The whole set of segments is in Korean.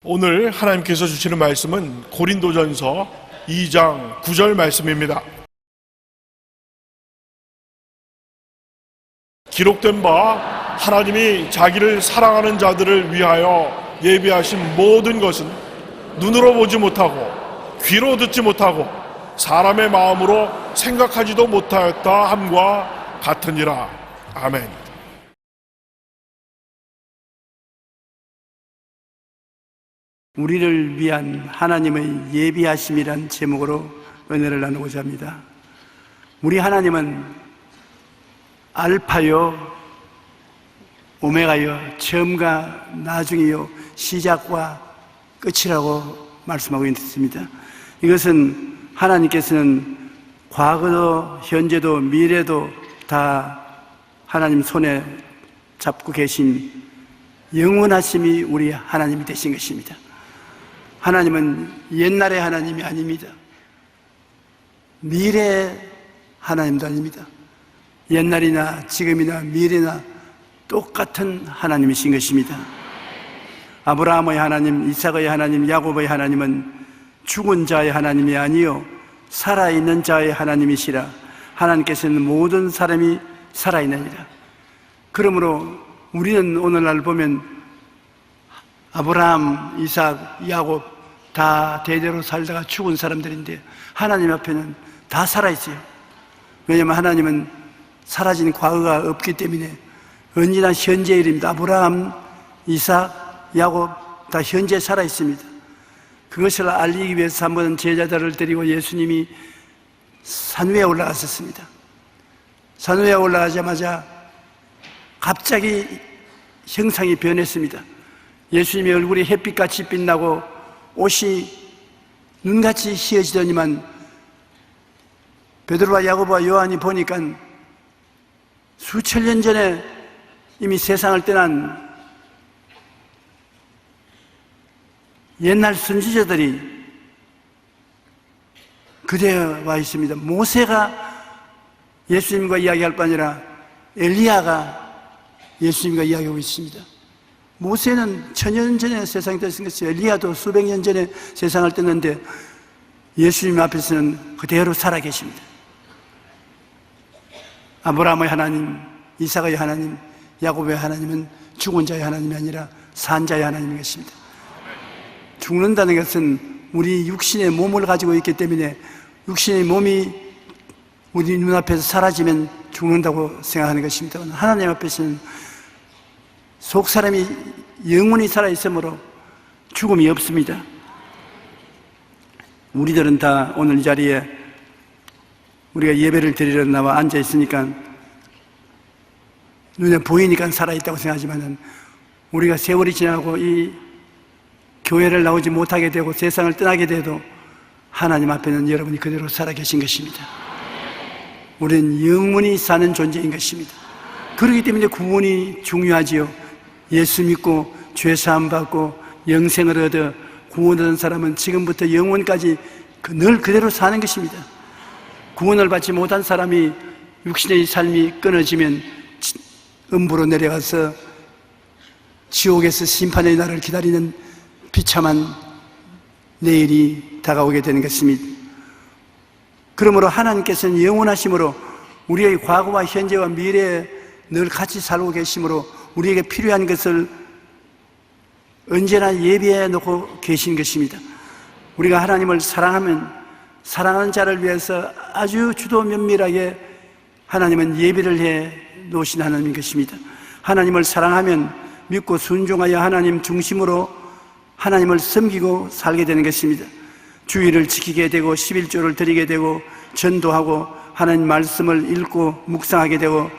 오늘 하나님께서 주시는 말씀은 고린도전서 2장 9절 말씀입니다. 기록된 바 하나님이 자기를 사랑하는 자들을 위하여 예비하신 모든 것은 눈으로 보지 못하고 귀로 듣지 못하고 사람의 마음으로 생각하지도 못하였다 함과 같으니라. 아멘. 우리를 위한 하나님의 예비하심이란 제목으로 은혜를 나누고자 합니다. 우리 하나님은 알파요 오메가요, 처음과 나중이요, 시작과 끝이라고 말씀하고 있습니다. 이것은 하나님께서는 과거도 현재도 미래도 다 하나님 손에 잡고 계신 영원하심이 우리 하나님이 되신 것입니다. 하나님은 옛날의 하나님이 아닙니다. 미래의 하나님도 아닙니다. 옛날이나 지금이나 미래나 똑같은 하나님이신 것입니다. 아브라함의 하나님, 이삭의 하나님, 야곱의 하나님은 죽은 자의 하나님이 아니요 살아있는 자의 하나님이시라. 하나님께서는 모든 사람이 살아있느니라. 그러므로 우리는 오늘날 보면 아브라함, 이삭, 야곱 다 대대로 살다가 죽은 사람들인데 하나님 앞에는 다 살아있어요. 왜냐하면 하나님은 사라진 과거가 없기 때문에 언제나 현재의 일입니다. 아브라함, 이삭, 야곱 다 현재 살아있습니다. 그것을 알리기 위해서 한번 제자들을 데리고 예수님이 산 위에 올라갔었습니다. 산 위에 올라가자마자 갑자기 형상이 변했습니다. 예수님의 얼굴이 햇빛같이 빛나고 옷이 눈같이 희어지더니만 베드로와 야고보와 요한이 보니까 수천 년 전에 이미 세상을 떠난 옛날 선지자들이 그대에 와 있습니다. 모세가 예수님과 이야기할 뿐 아니라 엘리야가 예수님과 이야기하고 있습니다. 모세는 천년 전에 세상이 떴은 것이요 엘리야도 수백 년 전에 세상을 떴는데 예수님 앞에서는 그대로 살아계십니다. 아브라함의 하나님, 이삭의 하나님, 야곱의 하나님은 죽은 자의 하나님이 아니라 산 자의 하나님인 것입니다. 죽는다는 것은 우리 육신의 몸을 가지고 있기 때문에 육신의 몸이 우리 눈앞에서 사라지면 죽는다고 생각하는 것입니다. 하나님 앞에서는 속 사람이 영원히 살아있으므로 죽음이 없습니다. 우리들은 다 오늘 이 자리에 우리가 예배를 드리러 나와 앉아 있으니까 눈에 보이니까 살아있다고 생각하지만 우리가 세월이 지나고 이 교회를 나오지 못하게 되고 세상을 떠나게 돼도 하나님 앞에는 여러분이 그대로 살아계신 것입니다. 우리는 영원히 사는 존재인 것입니다. 그렇기 때문에 구원이 중요하지요. 예수 믿고 죄 사함 받고 영생을 얻어 구원 얻은 사람은 지금부터 영원까지 늘 그대로 사는 것입니다. 구원을 받지 못한 사람이 육신의 삶이 끊어지면 음부로 내려가서 지옥에서 심판의 날을 기다리는 비참한 내일이 다가오게 되는 것입니다. 그러므로 하나님께서는 영원하심으로 우리의 과거와 현재와 미래에 늘 같이 살고 계심으로 우리에게 필요한 것을 언제나 예비해 놓고 계신 것입니다. 우리가 하나님을 사랑하면 사랑하는 자를 위해서 아주 주도 면밀하게 하나님은 예비를 해 놓으신 하나님인 것입니다. 하나님을 사랑하면 믿고 순종하여 하나님 중심으로 하나님을 섬기고 살게 되는 것입니다. 주의를 지키게 되고 11조를 드리게 되고 전도하고 하나님 말씀을 읽고 묵상하게 되고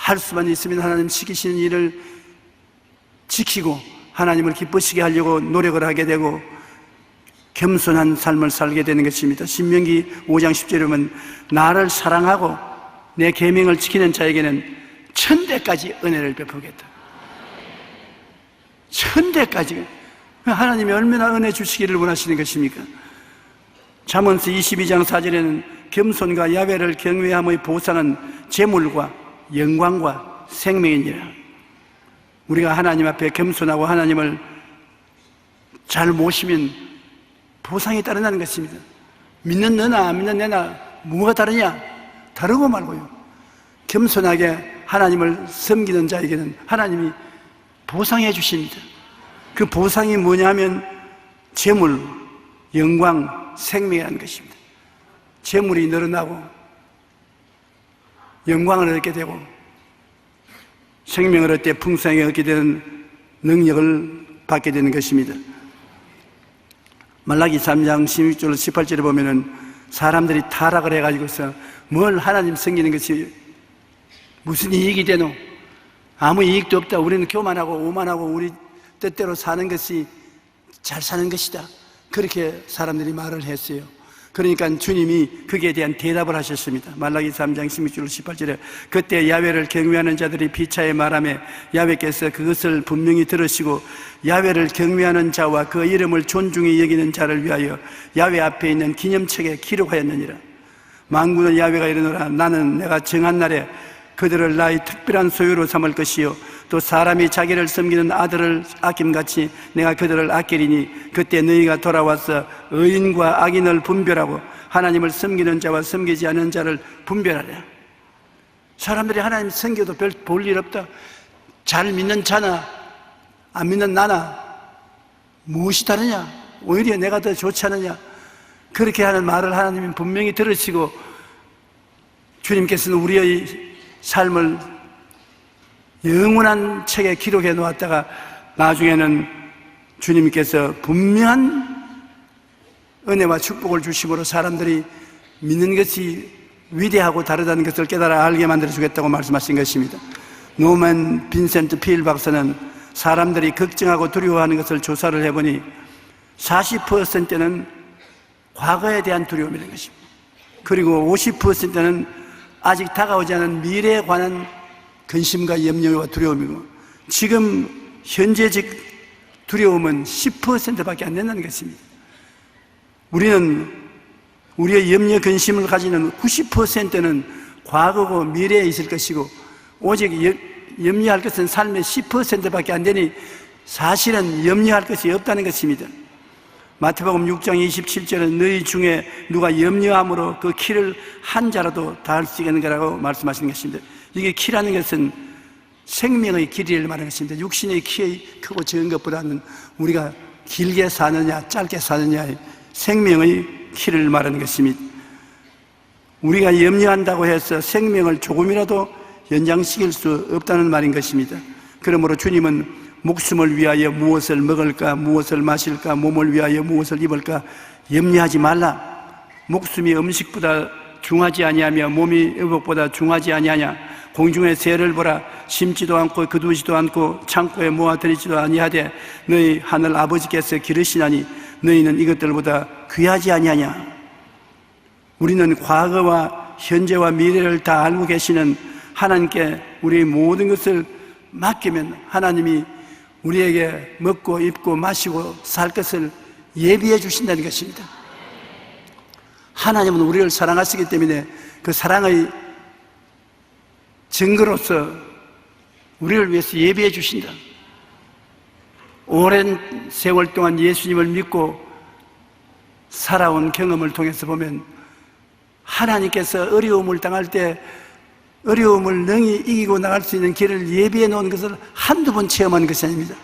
할 수만 있으면 하나님 시키시는 일을 지키고 하나님을 기쁘시게 하려고 노력을 하게 되고 겸손한 삶을 살게 되는 것입니다. 신명기 5장 10절에 보면 나를 사랑하고 내 계명을 지키는 자에게는 천대까지 은혜를 베푸겠다. 천대까지. 하나님이 얼마나 은혜 주시기를 원하시는 것입니까? 잠언서 22장 4절에는 겸손과 야훼를 경외함의 보상은 재물과 영광과 생명이니라. 우리가 하나님 앞에 겸손하고 하나님을 잘 모시면 보상이 따른다는 것입니다. 믿는 너나 안 믿는 내나 뭐가 다르냐? 다르고 말고요. 겸손하게 하나님을 섬기는 자에게는 하나님이 보상해 주십니다. 그 보상이 뭐냐면 재물, 영광, 생명이라는 것입니다. 재물이 늘어나고 영광을 얻게 되고 생명을 얻게 풍성하게 얻게 되는 능력을 받게 되는 것입니다. 말라기 3장 16절 18절에 보면은 사람들이 타락을 해가지고서 뭘 하나님 섬기는 것이 무슨 이익이 되노? 아무 이익도 없다. 우리는 교만하고 오만하고 우리 뜻대로 사는 것이 잘 사는 것이다. 그렇게 사람들이 말을 했어요. 그러니까 주님이 거기에 대한 대답을 하셨습니다. 말라기 3장 16절 18절에 그때 야훼를 경외하는 자들이 비차에 말하며 야훼께서 그것을 분명히 들으시고 야훼를 경외하는 자와 그 이름을 존중히 여기는 자를 위하여 야훼 앞에 있는 기념책에 기록하였느니라. 만군의 야훼가 이르노라. 나는 내가 정한 날에 그들을 나의 특별한 소유로 삼을 것이요 또 사람이 자기를 섬기는 아들을 아낌같이 내가 그들을 아끼리니 그때 너희가 돌아와서 의인과 악인을 분별하고 하나님을 섬기는 자와 섬기지 않는 자를 분별하라. 사람들이 하나님 섬겨도 별 볼 일 없다. 잘 믿는 자나 안 믿는 나나 무엇이 다르냐? 오히려 내가 더 좋지 않느냐? 그렇게 하는 말을 하나님은 분명히 들으시고 주님께서는 우리의 삶을 영원한 책에 기록해 놓았다가 나중에는 주님께서 분명한 은혜와 축복을 주심으로 사람들이 믿는 것이 위대하고 다르다는 것을 깨달아 알게 만들어 주겠다고 말씀하신 것입니다. 노만 빈센트 필 박사는 사람들이 걱정하고 두려워하는 것을 조사를 해보니 40%는 과거에 대한 두려움이라는 것입니다. 그리고 50%는 아직 다가오지 않은 미래에 관한 근심과 염려와 두려움이고 지금 현재적 두려움은 10%밖에 안 된다는 것입니다. 우리는 우리의 염려 근심을 가지는 90%는 과거고 미래에 있을 것이고 오직 염려할 것은 삶의 10%밖에 안 되니 사실은 염려할 것이 없다는 것입니다. 마태복음 6장 27절은 너희 중에 누가 염려함으로 그 키를 한 자라도 닿을 수 있는 거라고 말씀하시는 것입니다. 이게 키라는 것은 생명의 길이를 말하는 것입니다. 육신의 키의 크고 적은 것보다는 우리가 길게 사느냐 짧게 사느냐의 생명의 키를 말하는 것입니다. 우리가 염려한다고 해서 생명을 조금이라도 연장시킬 수 없다는 말인 것입니다. 그러므로 주님은 목숨을 위하여 무엇을 먹을까, 무엇을 마실까, 몸을 위하여 무엇을 입을까 염려하지 말라. 목숨이 음식보다 중하지 아니하며 몸이 의복보다 중하지 아니하냐. 공중의 새를 보라. 심지도 않고 거두지도 않고 창고에 모아들이지도 아니하되 너희 하늘 아버지께서 기르시나니 너희는 이것들보다 귀하지 아니하냐. 우리는 과거와 현재와 미래를 다 알고 계시는 하나님께 우리의 모든 것을 맡기면 하나님이 우리에게 먹고 입고 마시고 살 것을 예비해 주신다는 것입니다. 하나님은 우리를 사랑하시기 때문에 그 사랑의 증거로서 우리를 위해서 예비해 주신다. 오랜 세월 동안 예수님을 믿고 살아온 경험을 통해서 보면 하나님께서 어려움을 당할 때 어려움을 능히 이기고 나갈 수 있는 길을 예비해 놓은 것을 한두 번 체험한 것이 아닙니다.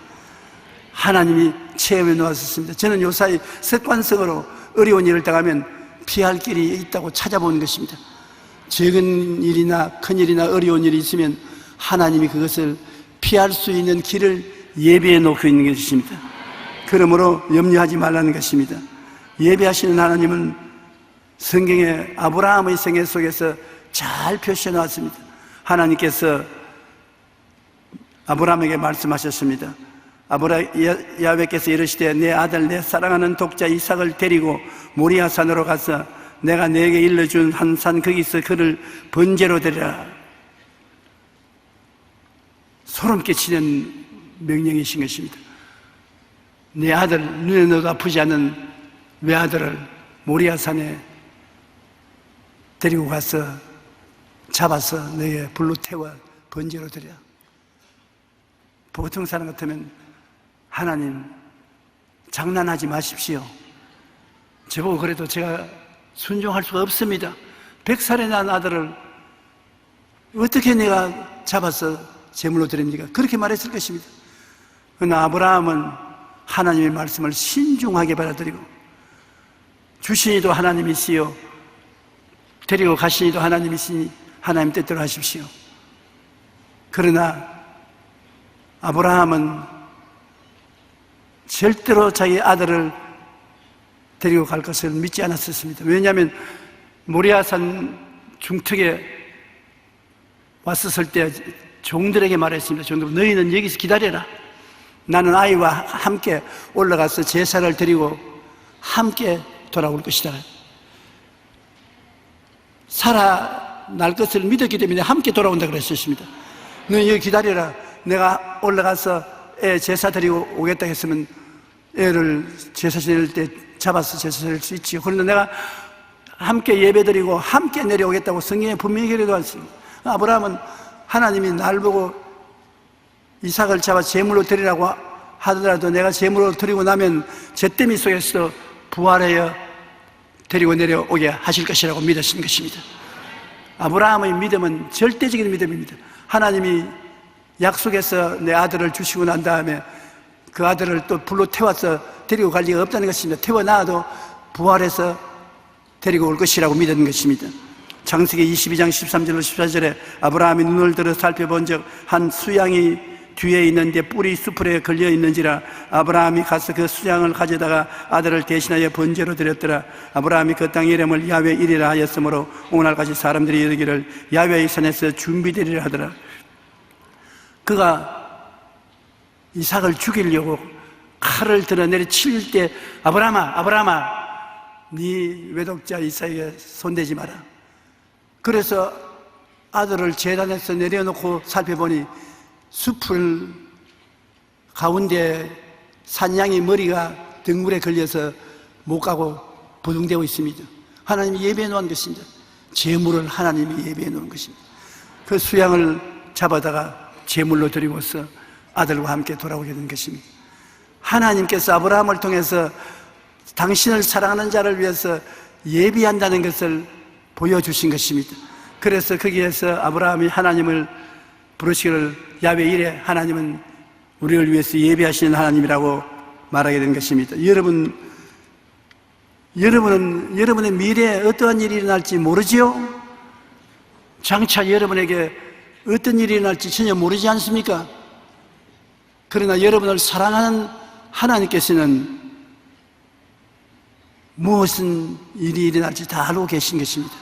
하나님이 체험해 놓았었습니다. 저는 요사이 습관성으로 어려운 일을 당하면 피할 길이 있다고 찾아보는 것입니다. 적은 일이나 큰 일이나 어려운 일이 있으면 하나님이 그것을 피할 수 있는 길을 예비해 놓고 있는 것입니다. 그러므로 염려하지 말라는 것입니다. 예비하시는 하나님은 성경의 아브라함의 생애 속에서 잘 표시해 놨습니다. 하나님께서 아브라함에게 말씀하셨습니다. 야훼께서 이르시되 내 아들 내 사랑하는 독자 이삭을 데리고 모리아 산으로 가서 내가 내게 일러준 한 산 거기서 그를 번제로 드리라. 소름 끼치는 명령이신 것입니다. 내 아들 눈에 넣어도 아프지 않은 외아들을 모리아 산에 데리고 가서 잡아서 내게 불로 태워 번제로 드려. 보통 사람 같으면 하나님 장난하지 마십시오. 저보고 그래도 제가 순종할 수가 없습니다. 100살에 난 아들을 어떻게 내가 잡아서 제물로 드립니까? 그렇게 말했을 것입니다. 그러나 아브라함은 하나님의 말씀을 신중하게 받아들이고, 주신이도 하나님이시요 데리고 가시니도 하나님이시니 하나님 뜻대로 하십시오. 그러나 아브라함은 절대로 자기 아들을 데리고 갈 것을 믿지 않았었습니다. 왜냐하면 모리아산 중턱에 왔었을 때 종들에게 말했습니다. 종들, 너희는 여기서 기다려라. 나는 아이와 함께 올라가서 제사를 드리고 함께 돌아올 것이다. 살아날 것을 믿었기 때문에 함께 돌아온다 그랬습니다. 너희 여기 기다려라. 내가 올라가서 애 제사 드리고 오겠다 했으면 애를 제사 지낼 때 잡아서 제사 드릴 수 있지요. 그런데 내가 함께 예배 드리고 함께 내려오겠다고 성경에 분명히 그래도왔습니다. 아브라함은 하나님이 날 보고 이삭을 잡아 제물로 드리라고 하더라도 내가 제물로 드리고 나면 잿더미 속에서 부활하여 데리고 내려오게 하실 것이라고 믿으신 것입니다. 아브라함의 믿음은 절대적인 믿음입니다. 하나님이 약속해서 내 아들을 주시고 난 다음에 그 아들을 또 불로 태워서 데리고 갈 리가 없다는 것입니다. 태워놔도 부활해서 데리고 올 것이라고 믿는 것입니다. 창세기 22장 13절로 14절에 아브라함이 눈을 들어 살펴본 적 한 수양이 뒤에 있는데 뿔이 수풀에 걸려 있는지라 아브라함이 가서 그 수양을 가져다가 아들을 대신하여 번제로 드렸더라. 아브라함이 그 땅의 이름을 야훼 이리라 하였으므로 오늘까지 사람들이 이르기를 야훼의 산에서 준비되리라 하더라. 그가 이삭을 죽이려고 칼을 들어 내리칠 때 아브라함아 네 외독자 이삭에게 손대지 마라. 그래서 아들을 제단에서 내려놓고 살펴보니 숲을 가운데 산양이 머리가 등굴에 걸려서 못 가고 부둥되고 있습니다. 하나님이 예배해 놓은 것입니다. 제물을 하나님이 예배해 놓은 것입니다. 그 수양을 잡아다가 제물로 드리고서 아들과 함께 돌아오게 된 것입니다. 하나님께서 아브라함을 통해서 당신을 사랑하는 자를 위해서 예비한다는 것을 보여주신 것입니다. 그래서 거기에서 아브라함이 하나님을 부르시기를 야훼 이레, 하나님은 우리를 위해서 예비하시는 하나님이라고 말하게 된 것입니다. 여러분은 여러분의 미래에 어떠한 일이 일어날지 모르지요? 장차 여러분에게 어떤 일이 일어날지 전혀 모르지 않습니까? 그러나 여러분을 사랑하는 하나님께서는 무엇은 일이 일어날지 다 알고 계신 것입니다.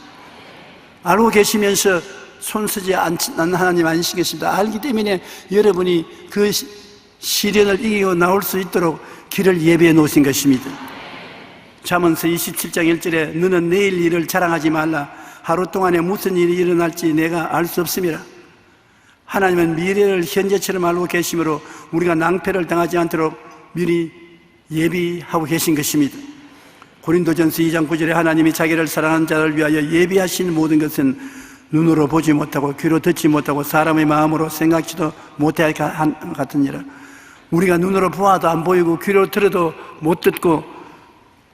알고 계시면서 손쓰지 않는 하나님 아니신 것입니다. 알기 때문에 여러분이 그 시련을 이기고 나올 수 있도록 길을 예비해 놓으신 것입니다. 잠언서 27장 1절에 너는 내일 일을 자랑하지 말라. 하루 동안에 무슨 일이 일어날지 내가 알 수 없음이라. 하나님은 미래를 현재처럼 알고 계시므로 우리가 낭패를 당하지 않도록 미리 예비하고 계신 것입니다. 고린도전서 2장 9절에 하나님이 자기를 사랑하는 자를 위하여 예비하신 모든 것은 눈으로 보지 못하고 귀로 듣지 못하고 사람의 마음으로 생각지도 못할 같으니라. 우리가 눈으로 보아도 안 보이고 귀로 들어도 못 듣고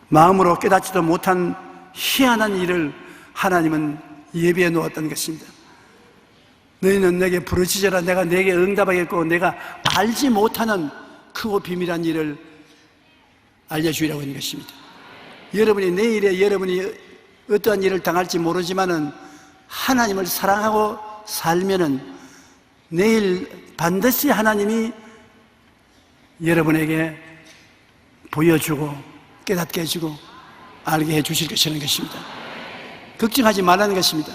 마음으로 깨닫지도 못한 희한한 일을 하나님은 예비해 놓았던 것입니다. 너희는 내게 부르짖어라. 내가 내게 응답하겠고 내가 알지 못하는 크고 비밀한 일을 알려주리라고 하는 것입니다. 여러분이 내일에 여러분이 어떠한 일을 당할지 모르지만은 하나님을 사랑하고 살면은 내일 반드시 하나님이 여러분에게 보여주고 깨닫게 해주고 알게 해주실 것이라는 것입니다. 걱정하지 말라는 것입니다.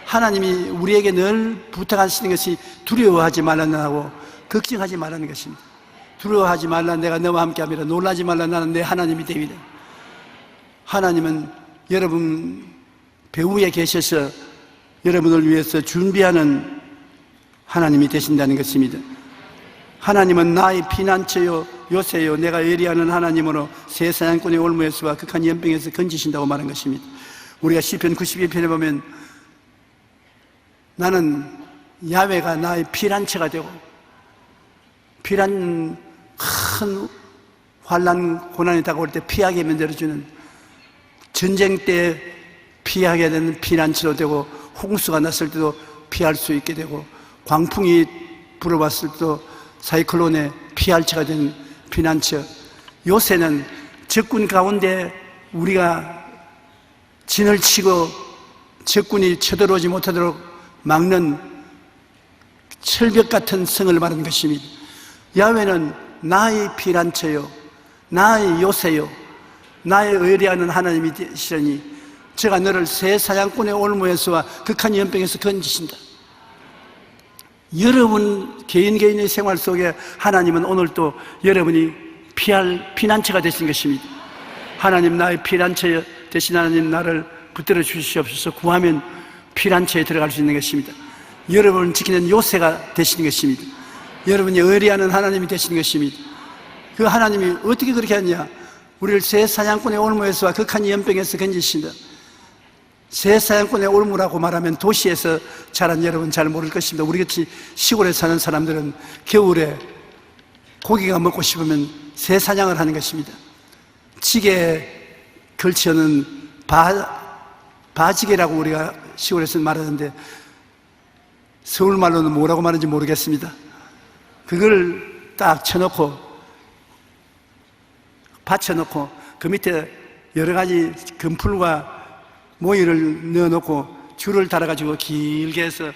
하나님이 우리에게 늘 부탁하시는 것이 두려워하지 말라는 하고 걱정하지 말라는 것입니다. 두려워하지 말라. 내가 너와 함께함이라. 놀라지 말라. 나는 내 하나님이 됨이라. 하나님은 여러분 배후에 계셔서 여러분을 위해서 준비하는 하나님이 되신다는 것입니다. 하나님은 나의 피난처요 요새요 내가 예리하는 하나님으로 새 사냥꾼의 올무에서와 극한 연병에서 건지신다고 말한 것입니다. 우리가 시편 92편에 보면 나는 야훼가 나의 피난처가 되고 큰 환난 고난이 다가올 때 피하게 만들어주는, 전쟁 때 피하게 되는 피난처로 되고, 홍수가 났을 때도 피할 수 있게 되고, 광풍이 불어왔을 때도 사이클론에 피할처가 되는 피난처. 요새는 적군 가운데 우리가 진을 치고 적군이 쳐들어오지 못하도록 막는 철벽 같은 성을 말하는 것입니다. 야훼는 나의 피난처요, 나의 요새요, 나의 의뢰하는 하나님이 되시려니 제가 너를 새 사냥꾼의 올무에서와 극한 연병에서 건지신다. 여러분 개인의 생활 속에 하나님은 오늘도 여러분이 피할 피난처가 되신 것입니다. 하나님, 나의 피난처 되신 하나님, 나를 붙들어 주시옵소서. 구하면 피난처에 들어갈 수 있는 것입니다. 여러분을 지키는 요새가 되시는 것입니다. 여러분이 의뢰하는 하나님이 되시는 것입니다. 그 하나님이 어떻게 그렇게 하냐? 우리를 새 사냥꾼의 올무에서와 극한 연병에서 건지신다. 새 사냥꾼의 올무라고 말하면 도시에서 자란 여러분 잘 모를 것입니다. 우리같이 시골에 사는 사람들은 겨울에 고기가 먹고 싶으면 새 사냥을 하는 것입니다. 찌개에 걸쳐는 바지개라고 우리가 시골에서 말하는데 서울말로는 뭐라고 말하는지 모르겠습니다. 그걸 딱 쳐놓고 받쳐놓고 그 밑에 여러 가지 금풀과 모이를 넣어놓고 줄을 달아가지고 길게 해서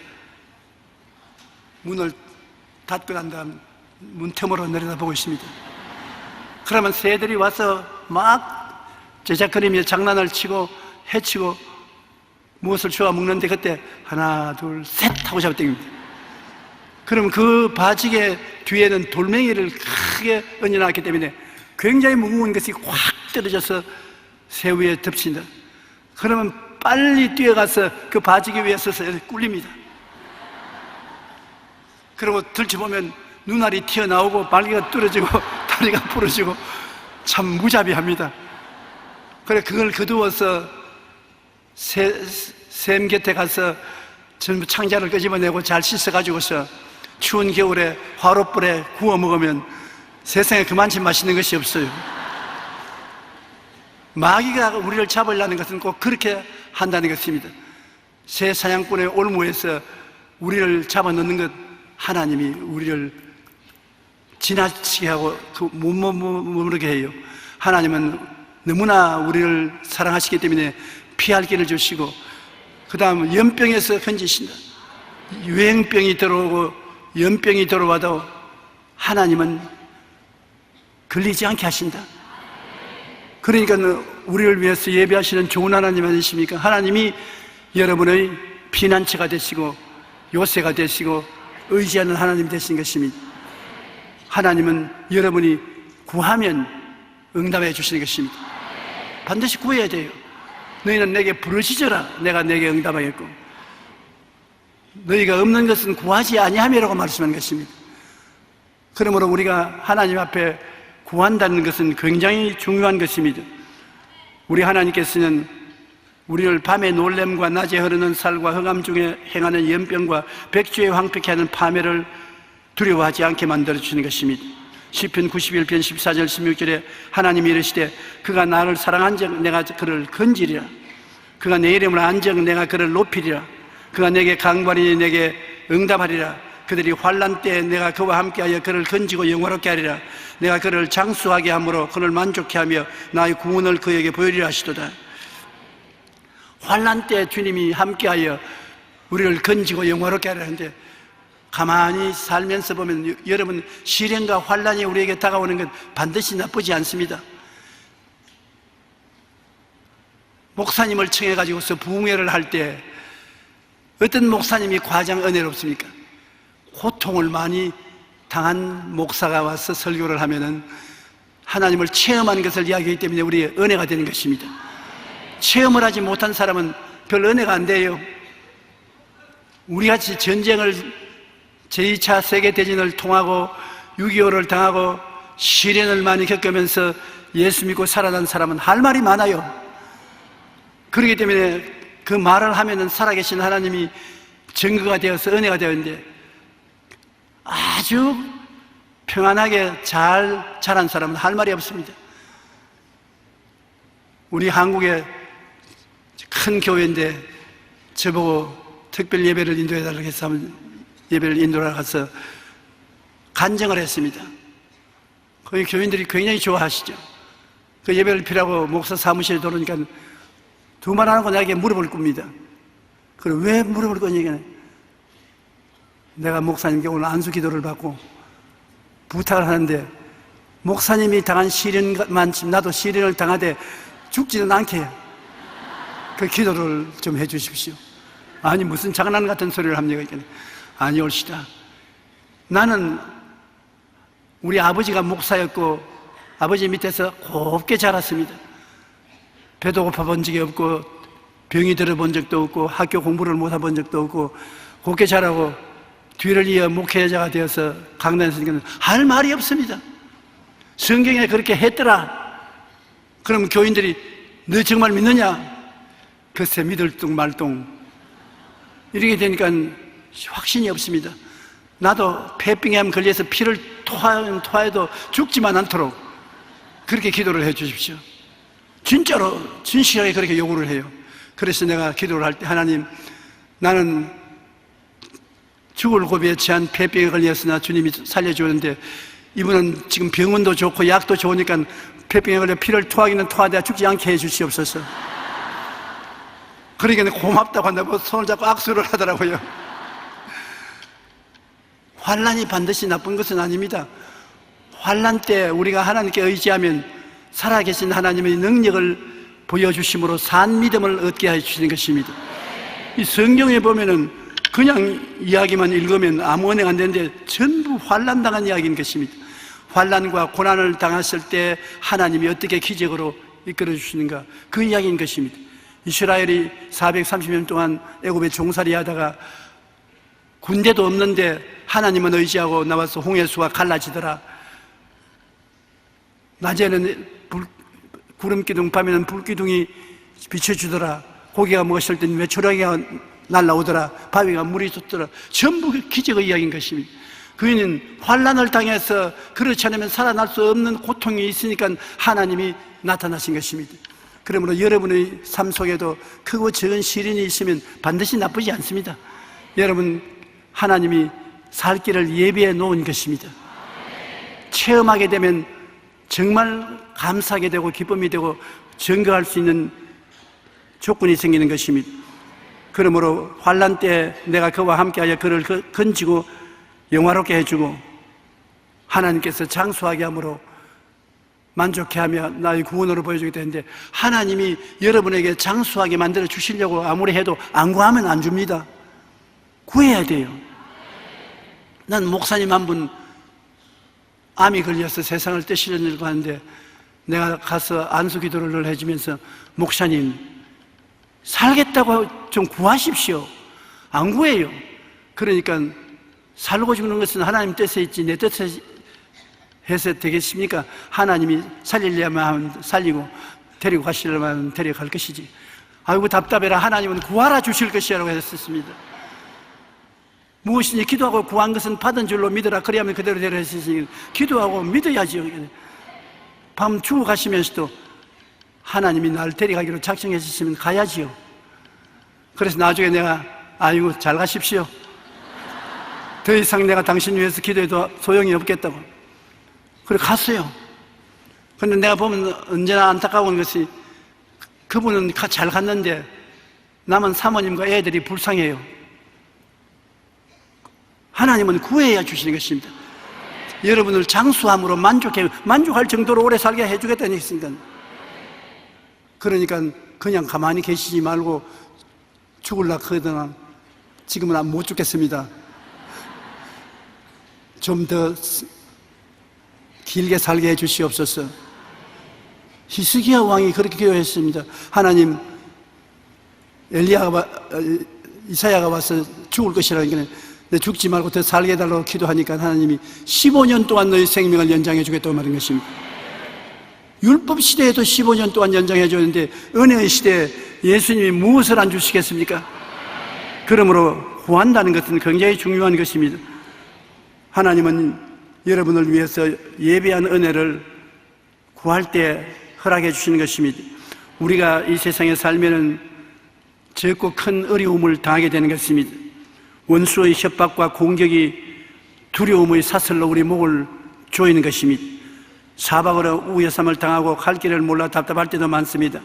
문을 닫고 난 다음 문틈으로 내려다보고 있습니다. 그러면 새들이 와서 막 제작거리며 장난을 치고 해치고 무엇을 주워 먹는데 그때 하나 둘 셋 하고 잡아당깁니다. 그러면 그 바지개 뒤에는 돌멩이를 크게 얹어놨기 때문에 굉장히 무거운 것이 확 떨어져서 새 위에 덮친다. 그러면 빨리 뛰어가서 그 바지개 위에 서서 꿀립니다. 그리고 들춰보면 눈알이 튀어나오고 발기가 뚫어지고 다리가 부러지고 참 무자비합니다. 그래 그걸 거두어서 샘 곁에 가서 전부 창자를 끄집어내고 잘 씻어가지고서 추운 겨울에 화롯불에 구워 먹으면 세상에 그만치 맛있는 것이 없어요. 마귀가 우리를 잡으려는 것은 꼭 그렇게 한다는 것입니다. 새 사냥꾼의 올무에서 우리를 잡아넣는 것, 하나님이 우리를 지나치게 하고 못 머무르게 해요. 하나님은 너무나 우리를 사랑하시기 때문에 피할 길을 주시고, 그 다음 연병에서 건지신다. 유행병이 들어오고 연병이 들어와도 하나님은 걸리지 않게 하신다. 그러니까 우리를 위해서 예배하시는 좋은 하나님 아니십니까? 하나님이 여러분의 피난처가 되시고 요새가 되시고 의지하는 하나님 되신 것입니다. 하나님은 여러분이 구하면 응답해 주시는 것입니다. 반드시 구해야 돼요. 너희는 내게 부르짖어라, 내가 내게 응답하겠고, 너희가 없는 것은 구하지 아니함이라고 말씀하는 것입니다. 그러므로 우리가 하나님 앞에 구한다는 것은 굉장히 중요한 것입니다. 우리 하나님께서는 우리를 밤의 놀램과 낮에 흐르는 살과 흑암 중에 행하는 연병과 백주에 황폐케 하는 파멸을 두려워하지 않게 만들어주시는 것입니다. 시편 91편 14절 16절에 하나님이 이르시되 그가 나를 사랑한즉 내가 그를 건지리라. 그가 내 이름을 안즉 내가 그를 높이리라. 그가 내게 강구하리니 내게 응답하리라. 그들이 환난 때에 내가 그와 함께하여 그를 건지고 영화롭게 하리라. 내가 그를 장수하게 함으로 그를 만족케 하며 나의 구원을 그에게 보이리라 하시도다. 환난 때 주님이 함께하여 우리를 건지고 영화롭게 하려는데, 가만히 살면서 보면 여러분, 시련과 환난이 우리에게 다가오는 건 반드시 나쁘지 않습니다. 목사님을 청해가지고서 부흥회를 할 때 어떤 목사님이 가장 은혜롭습니까? 고통을 많이 당한 목사가 와서 설교를 하면은 하나님을 체험한 것을 이야기하기 때문에 우리의 은혜가 되는 것입니다. 체험을 하지 못한 사람은 별 은혜가 안 돼요. 우리같이 전쟁을, 제2차 세계대전을 통하고 6.25를 당하고 시련을 많이 겪으면서 예수 믿고 살아난 사람은 할 말이 많아요. 그렇기 때문에 그 말을 하면은 살아계신 하나님이 증거가 되어서 은혜가 되었는데, 아주 평안하게 잘 자란 사람은 할 말이 없습니다. 우리 한국의 큰 교회인데 저보고 특별 예배를 인도해달라고 해서 예배를 인도하러 가서 간증을 했습니다. 거기 교인들이 굉장히 좋아하시죠. 그 예배를 필요하고 목사 사무실에 들어오니까 두말 안 하고 나에게 물어볼 겁니다. 그래, 왜 물어볼 거냐? 내가 목사님께 오늘 안수 기도를 받고 부탁을 하는데 목사님이 당한 시련만큼 나도 시련을 당하되 죽지는 않게 그 기도를 좀 해주십시오. 아니 무슨 장난 같은 소리를 합니까? 아니 옳시다. 나는 우리 아버지가 목사였고 아버지 밑에서 곱게 자랐습니다. 배도 고파본 적이 없고 병이 들어본 적도 없고 학교 공부를 못 해본 적도 없고 곱게 자라고 뒤를 이어 목회자가 되어서 강단에서 할 말이 없습니다. 성경에 그렇게 했더라. 그럼 교인들이 너 정말 믿느냐? 글쎄 믿을 둥 말둥 이렇게 되니까 확신이 없습니다. 나도 폐병에 걸려서 피를 토해도 죽지만 않도록 그렇게 기도를 해 주십시오. 진짜로 진실하게 그렇게 요구를 해요. 그래서 내가 기도를 할 때 하나님, 나는 죽을 고비에 처한 폐병에 걸렸으나 주님이 살려주는데 이분은 지금 병원도 좋고 약도 좋으니까 폐병에 걸려 피를 토하기는 토하되 죽지 않게 해 주시옵소서. 그러니까 고맙다고 한다고 손을 잡고 악수를 하더라고요. 환난이 반드시 나쁜 것은 아닙니다. 환난 때 우리가 하나님께 의지하면 살아계신 하나님의 능력을 보여주심으로 산 믿음을 얻게 해주시는 것입니다. 이 성경에 보면은 그냥 이야기만 읽으면 아무 은행 안 되는데 전부 환난 당한 이야기인 것입니다. 환난과 고난을 당했을 때 하나님이 어떻게 기적으로 이끌어 주시는가, 그 이야기인 것입니다. 이스라엘이 430년 동안 애굽에 종살이 하다가 군대도 없는데 하나님은 의지하고 나와서 홍해수가 갈라지더라. 낮에는 구름기둥, 밤에는 불기둥이 비춰주더라. 고기가 먹었을 때는 메추라기가 날라오더라. 바위가 물이 솟더라. 전부 기적의 이야기인 것입니다. 그이는 환난을 당해서 그렇지 않으면 살아날 수 없는 고통이 있으니까 하나님이 나타나신 것입니다. 그러므로 여러분의 삶 속에도 크고 적은 시련이 있으면 반드시 나쁘지 않습니다. 여러분, 하나님이 살 길을 예비해 놓은 것입니다. 체험하게 되면 정말 감사하게 되고 기쁨이 되고 증거할 수 있는 조건이 생기는 것입니다. 그러므로 환난 때 내가 그와 함께하여 그를 건지고 영화롭게 해주고 하나님께서 장수하게 함으로 만족해하며 나의 구원으로 보여주게 되는데, 하나님이 여러분에게 장수하게 만들어 주시려고 아무리 해도 안 구하면 안 줍니다. 구해야 돼요. 난 목사님 한 분 암이 걸려서 세상을 떼시려고 하는데 내가 가서 안수 기도를 늘 해주면서 목사님 살겠다고 좀 구하십시오. 안 구해요. 그러니까 살고 죽는 것은 하나님 뜻에 있지 내 뜻에 해서 되겠습니까? 하나님이 살리려면 하면 살리고 데리고 가시려면 하면 데려갈 것이지. 아이고 답답해라. 하나님은 구하라 주실 것이라고 했었습니다. 무엇이니 기도하고 구한 것은 받은 줄로 믿으라. 그래야만 그대로 되려 했으니 기도하고 믿어야지요. 밤 주고 가시면서도 하나님이 나를 데려가기로 작정해 주시면 가야지요. 그래서 나중에 내가 아이고 잘 가십시오. 더 이상 내가 당신 위해서 기도해도 소용이 없겠다고. 그래 갔어요. 그런데 내가 보면 언제나 안타까운 것이 그분은 잘 갔는데 남은 사모님과 애들이 불쌍해요. 하나님은 구해야 주시는 것입니다. 여러분을 장수함으로 만족할 정도로 오래 살게 해주겠다는 얘기입니다. 그러니까 그냥 가만히 계시지 말고 죽을라 그러더나 지금은 못 죽겠습니다. 좀 더 길게 살게 해 주시옵소서. 히스기야 왕이 그렇게 기도했습니다. 하나님, 이사야가 와서 죽을 것이라는 게 내 죽지 말고 더 살게 해달라고 기도하니까 하나님이 15년 동안 너희 생명을 연장해 주겠다고 말한 것입니다. 율법 시대에도 15년 동안 연장해 줬는데 은혜의 시대에 예수님이 무엇을 안 주시겠습니까? 그러므로 구한다는 것은 굉장히 중요한 것입니다. 하나님은 여러분을 위해서 예비한 은혜를 구할 때 허락해 주시는 것입니다. 우리가 이 세상에 살면은 적고 큰 어려움을 당하게 되는 것입니다. 원수의 협박과 공격이 두려움의 사슬로 우리 목을 조이는 것입니다. 사박으로 우여삼을 당하고 갈 길을 몰라 답답할 때도 많습니다.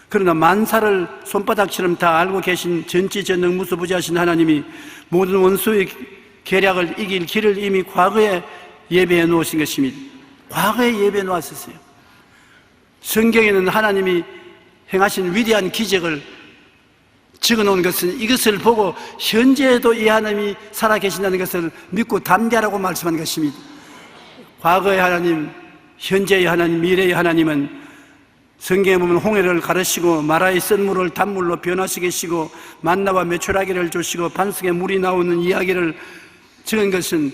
그러나 만사를 손바닥처럼 다 알고 계신 전지전능 무수부지하신 하나님이 모든 원수의 계략을 이길 길을 이미 과거에 예배해 놓으신 것입니다. 과거에 예배해 놓았었어요. 성경에는 하나님이 행하신 위대한 기적을 적어놓은 것은 이것을 보고 현재에도 이 하나님이 살아계신다는 것을 믿고 담대하라고 말씀한 것입니다. 과거의 하나님, 현재의 하나님, 미래의 하나님은 성경에 보면 홍해를 가르시고 마라의 쓴물을 단물로 변화시키시고 만나와 메추라기를 주시고 반석에 물이 나오는 이야기를 적은 것은,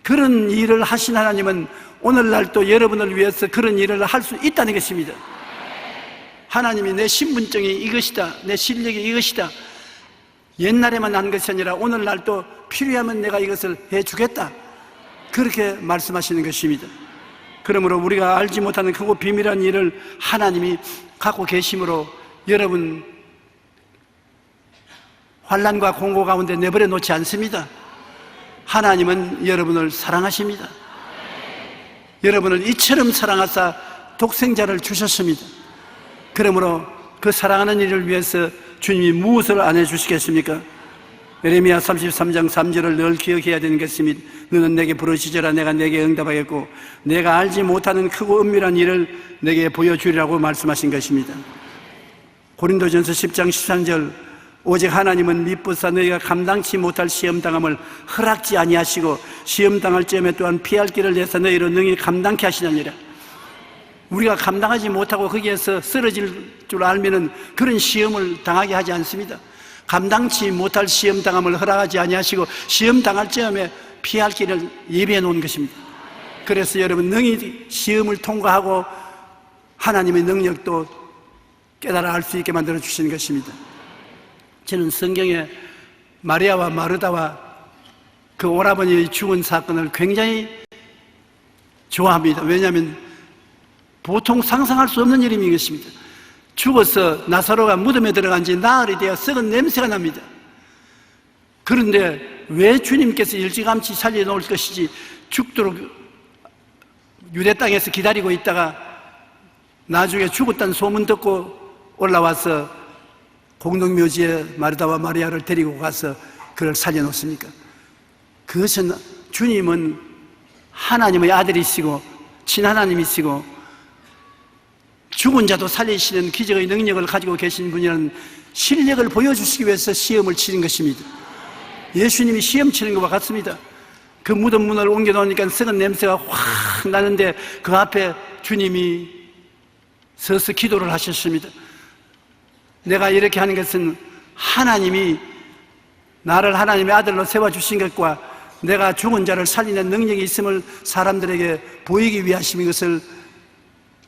그런 일을 하신 하나님은 오늘날 또 여러분을 위해서 그런 일을 할 수 있다는 것입니다. 하나님이 내 신분증이 이것이다, 내 실력이 이것이다, 옛날에만 한 것이 아니라 오늘날 또 필요하면 내가 이것을 해주겠다, 그렇게 말씀하시는 것입니다. 그러므로 우리가 알지 못하는 크고 비밀한 일을 하나님이 갖고 계심으로 여러분 환난과 공고 가운데 내버려 놓지 않습니다. 하나님은 여러분을 사랑하십니다. 여러분을 이처럼 사랑하사 독생자를 주셨습니다. 그러므로 그 사랑하는 일을 위해서 주님이 무엇을 안 해주시겠습니까? 예레미야 33장 3절을 늘 기억해야 되는 것입니다. 너는 내게 부르시더라 내가 내게 응답하겠고 내가 알지 못하는 크고 은밀한 일을 내게 보여주리라고 말씀하신 것입니다. 고린도전서 10장 13절 오직 하나님은 미쁘사 너희가 감당치 못할 시험당함을 허락지 아니하시고 시험당할 점에 또한 피할 길을 내서 너희로 능히 감당케 하시느니라. 우리가 감당하지 못하고 거기에서 쓰러질 줄 알면은 그런 시험을 당하게 하지 않습니다. 감당치 못할 시험당함을 허락하지 아니하시고 시험당할 점에 피할 길을 예비해 놓은 것입니다. 그래서 여러분 능히 시험을 통과하고 하나님의 능력도 깨달아 알 수 있게 만들어 주시는 것입니다. 저는 성경에 마리아와 마르다와 그 오라버니의 죽은 사건을 굉장히 좋아합니다. 왜냐하면 보통 상상할 수 없는 일인 것입니다. 죽어서 나사로가 무덤에 들어간 지 나흘이 되어 썩은 냄새가 납니다. 그런데 왜 주님께서 일찌감치 살려놓을 것이지 죽도록 유대 땅에서 기다리고 있다가 나중에 죽었다는 소문 듣고 올라와서 공동묘지에 마르다와 마리아를 데리고 가서 그를 살려놓습니까? 그것은 주님은 하나님의 아들이시고 친하나님이시고 죽은 자도 살리시는 기적의 능력을 가지고 계신 분이라는 실력을 보여주시기 위해서 시험을 치는 것입니다. 예수님이 시험 치는 것과 같습니다. 그 무덤 문을 옮겨놓으니까 썩은 냄새가 확 나는데 그 앞에 주님이 서서 기도를 하셨습니다. 내가 이렇게 하는 것은 하나님이 나를 하나님의 아들로 세워주신 것과 내가 죽은 자를 살리는 능력이 있음을 사람들에게 보이기 위하심인 것을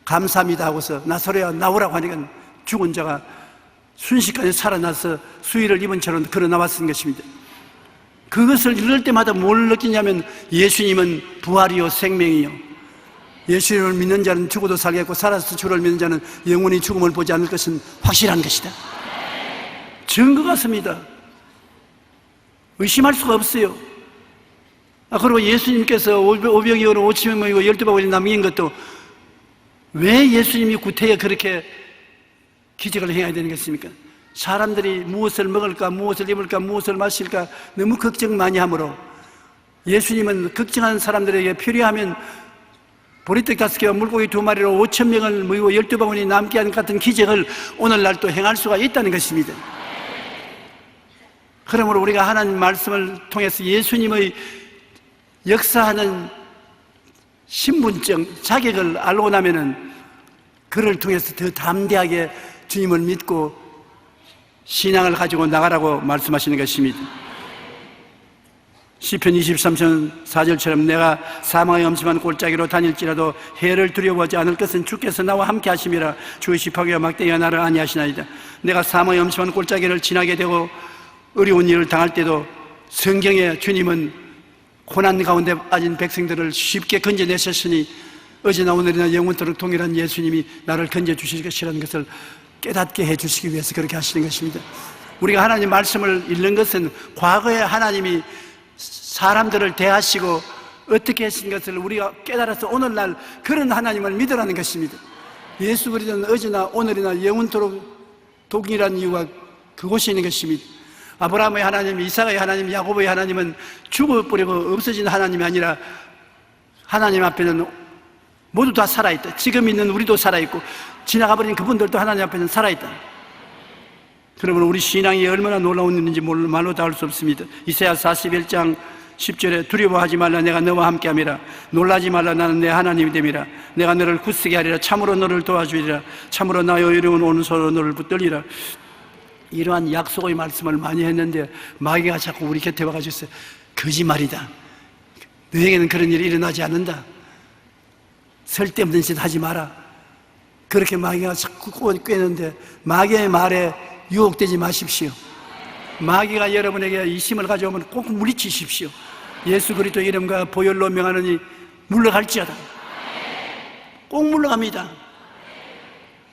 감사합니다 하고서 나사로야 나오라고 하니까 죽은 자가 순식간에 살아나서 수의를 입은 채로 걸어 나왔던 것입니다. 그것을 읽을 때마다 뭘 느끼냐면 예수님은 부활이요 생명이요, 예수님을 믿는 자는 죽어도 살겠고 살아서 주를 믿는 자는 영원히 죽음을 보지 않을 것은 확실한 것이다. 증거 같습니다. 의심할 수가 없어요. 그리고 예수님께서 500여 원 5천 명이고 12바구니 남긴 것도 왜 예수님이 구태여 그렇게 기적을 행해야 되는 것입니까? 사람들이 무엇을 먹을까, 무엇을 입을까, 무엇을 마실까 너무 걱정 많이 하므로 예수님은 걱정하는 사람들에게 필요하면 보리떡 5개와 물고기 2마리로 5천 명을 모이고 12바구니 남게 하는 같은 기적을 오늘날 또 행할 수가 있다는 것입니다. 그러므로 우리가 하나님 말씀을 통해서 예수님의 역사하는 신분증, 자격을 알고 나면은 그를 통해서 더 담대하게 주님을 믿고 신앙을 가지고 나가라고 말씀하시는 것입니다. 시편 23편 4절처럼 내가 사망의 엄침한 골짜기로 다닐지라도 해를 두려워하지 않을 것은 주께서 나와 함께 하심이라. 주의 지팡이와 막대기가 나를 안위하시나이다. 내가 사망의 엄침한 골짜기를 지나게 되고 어려운 일을 당할 때도 성경에 주님은 고난 가운데 빠진 백성들을 쉽게 건져내셨으니 어제나 오늘이나 영원토록 동일한 예수님이 나를 건져주실 것이라는 것을 깨닫게 해주시기 위해서 그렇게 하시는 것입니다. 우리가 하나님 말씀을 읽는 것은 과거에 하나님이 사람들을 대하시고 어떻게 하신 것을 우리가 깨달아서 오늘날 그런 하나님을 믿으라는 것입니다. 예수 그리스도는 어제나 오늘이나 영원토록 동일한 이유가 그곳에 있는 것입니다. 아브라함의 하나님, 이삭의 하나님, 야곱의 하나님은 죽어버리고 없어진 하나님이 아니라 하나님 앞에는 모두 다 살아있다. 지금 있는 우리도 살아있고 지나가버린 그분들도 하나님 앞에는 살아있다. 그러면 우리 신앙이 얼마나 놀라운 일인지 말로 다 할 수 없습니다. 이사야 41장 10절에 두려워하지 말라, 내가 너와 함께함이라. 놀라지 말라, 나는 내 하나님이 됨이라. 내가 너를 굳세게 하리라. 참으로 너를 도와주리라. 참으로 나의 의로운 오른손으로 너를 붙들리라. 이러한 약속의 말씀을 많이 했는데 마귀가 자꾸 우리 곁에 와가지고 거짓말이다, 너에게는 그런 일이 일어나지 않는다, 쓸데없는 짓 하지 마라, 그렇게 마귀가 자꾸 꿰는데 마귀의 말에 유혹되지 마십시오. 마귀가 여러분에게 이심을 가져오면 꼭 물리치십시오. 예수 그리스도 이름과 보혈로 명하느니 물러갈지어다. 꼭 물러갑니다.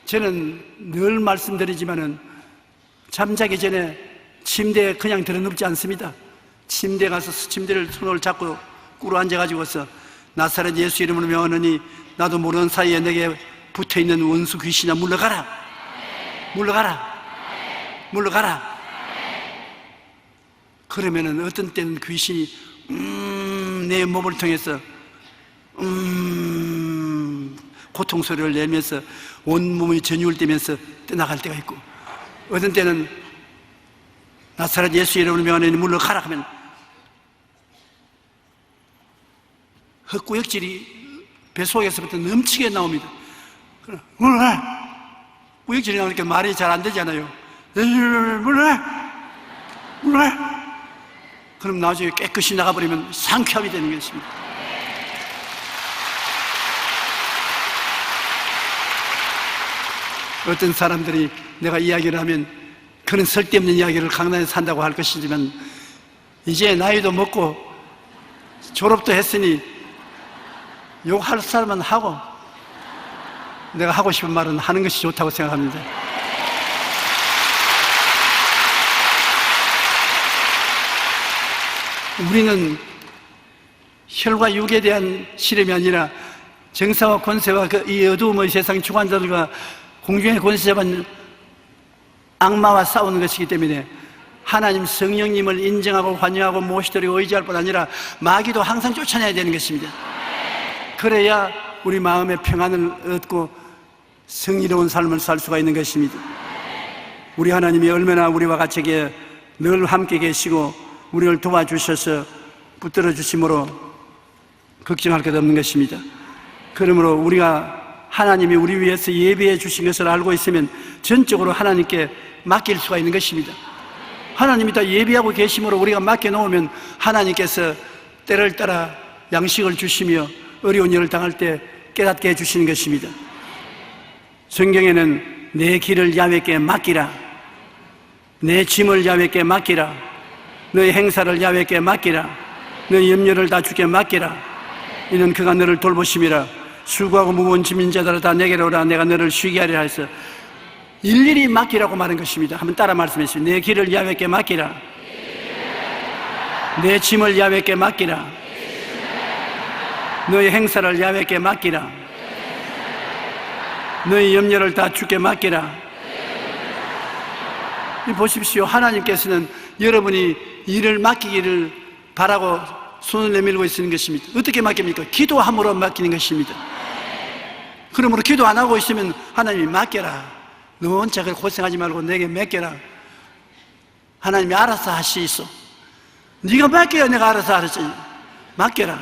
저는 늘 말씀드리지만은 잠자기 전에 침대에 그냥 들어눕지 않습니다. 침대에 가서 침대를 손을 잡고 꿇어 앉아가지고서 나사렛 예수 이름으로 명하느니 나도 모르는 사이에 내게 붙어있는 원수 귀신아 물러가라, 물러가라, 물러가라. 그러면은 어떤 때는 귀신이 내 몸을 통해서 고통소리를 내면서 온몸이 전율되면서 떠나갈 때가 있고, 어떤 때는 나사렛 예수 이름으로 명하느니 물러가라 하면 헛구역질이 뱃속에서부터 넘치게 나옵니다. 물러가! 구역질이 나오니까 말이 잘 안 되잖아요. 물러가! 물러가! 그럼 나중에 깨끗이 나가버리면 상쾌함이 되는 것입니다. 어떤 사람들이 내가 이야기를 하면 그런 쓸데없는 이야기를 강단에서 산다고 할 것이지만, 이제 나이도 먹고 졸업도 했으니 욕할 사람은 하고 내가 하고 싶은 말은 하는 것이 좋다고 생각합니다. 우리는 혈과 육에 대한 시름이 아니라 정사와 권세와 이 어두움의 세상 주관자들과 공중의 권세 잡은 악마와 싸우는 것이기 때문에 하나님 성령님을 인정하고 환영하고 모시도록 의지할 뿐 아니라 마귀도 항상 쫓아내야 되는 것입니다. 그래야 우리 마음의 평안을 얻고 성의로운 삶을 살 수가 있는 것입니다. 우리 하나님이 얼마나 우리와 같이 늘 함께 계시고 우리를 도와주셔서 붙들어 주심으로 걱정할 것 없는 것입니다. 그러므로 우리가 하나님이 우리 위해서 예비해 주신 것을 알고 있으면 전적으로 하나님께 맡길 수가 있는 것입니다. 하나님이 다 예비하고 계심으로 우리가 맡겨놓으면 하나님께서 때를 따라 양식을 주시며 어려운 일을 당할 때 깨닫게 해주시는 것입니다. 성경에는 내 길을 야훼께 맡기라, 내 짐을 야훼께 맡기라, 너의 행사를 야훼께 맡기라, 너의 염려를 다 주께 맡기라. 이는 그가 너를 돌보심이라. 수고하고 무거운 짐진 자들아 다 내게로 오라, 내가 너를 쉬게 하리라 해서 일일이 맡기라고 말한 것입니다. 한번 따라 말씀해 주세요. 내 길을 야훼께 맡기라, 내 짐을 야훼께 맡기라, 너의 행사를 야훼께 맡기라, 너의 염려를 다 주께 맡기라. 보십시오. 하나님께서는 여러분이 일을 맡기기를 바라고 손을 내밀고 있는 것입니다. 어떻게 맡깁니까? 기도함으로 맡기는 것입니다. 그러므로 기도 안 하고 있으면 하나님이 맡겨라, 너 혼자 고생하지 말고 내게 맡겨라. 하나님이 알아서 하시소. 네가 맡겨야 내가 알아서 하지. 맡겨라.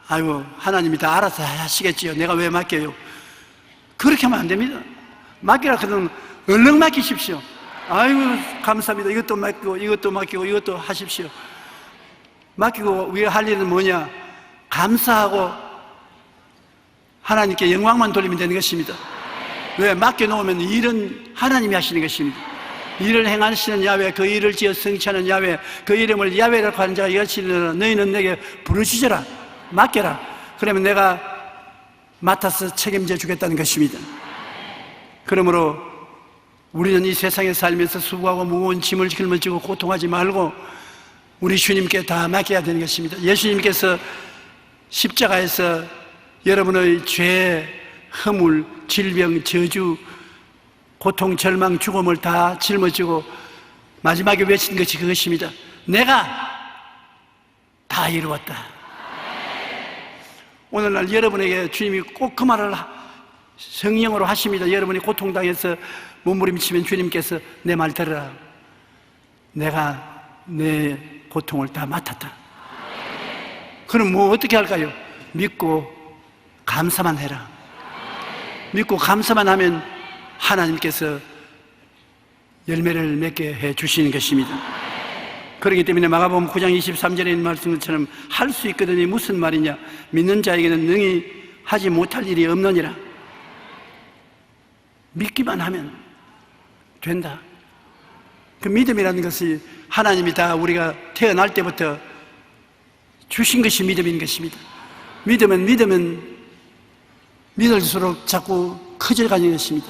아이고 하나님이 다 알아서 하시겠지요, 내가 왜 맡겨요? 그렇게 하면 안 됩니다. 맡기라 그러면 얼른 맡기십시오. 아이고 감사합니다. 이것도 맡기고 이것도 맡기고 이것도 하십시오. 맡기고 우리가 할 일은 뭐냐? 감사하고 하나님께 영광만 돌리면 되는 것입니다. 왜? 맡겨놓으면 일은 하나님이 하시는 것입니다. 일을 행하시는 야훼, 그 일을 지어 성취하는 야훼, 그 이름을 야훼라고 하는 자가 여시느라 너희는 내게 부르짖어라, 맡겨라. 그러면 내가 맡아서 책임져 주겠다는 것입니다. 그러므로 우리는 이 세상에 살면서 수고하고 무거운 짐을 짊어지고 고통하지 말고 우리 주님께 다 맡겨야 되는 것입니다. 예수님께서 십자가에서 여러분의 죄, 허물, 질병, 저주, 고통, 절망, 죽음을 다 짊어지고 마지막에 외친 것이 그것입니다. 내가 다 이루었다. 오늘날 여러분에게 주님이 꼭 그 말을 성령으로 하십니다. 여러분이 고통당해서 몸부림치면 주님께서 내 말 들으라. 내가 내 고통을 다 맡았다. 그럼 뭐 어떻게 할까요? 믿고 감사만 해라. 믿고 감사만 하면 하나님께서 열매를 맺게 해 주시는 것입니다. 그렇기 때문에 마가복음 9장 23절에 있는 말씀처럼 할 수 있거든요. 무슨 말이냐? 믿는 자에게는 능히 하지 못할 일이 없느니라. 믿기만 하면 된다. 그 믿음이라는 것이 하나님이 다 우리가 태어날 때부터 주신 것이 믿음인 것입니다. 믿으면 믿을수록 자꾸 커져가는 것입니다.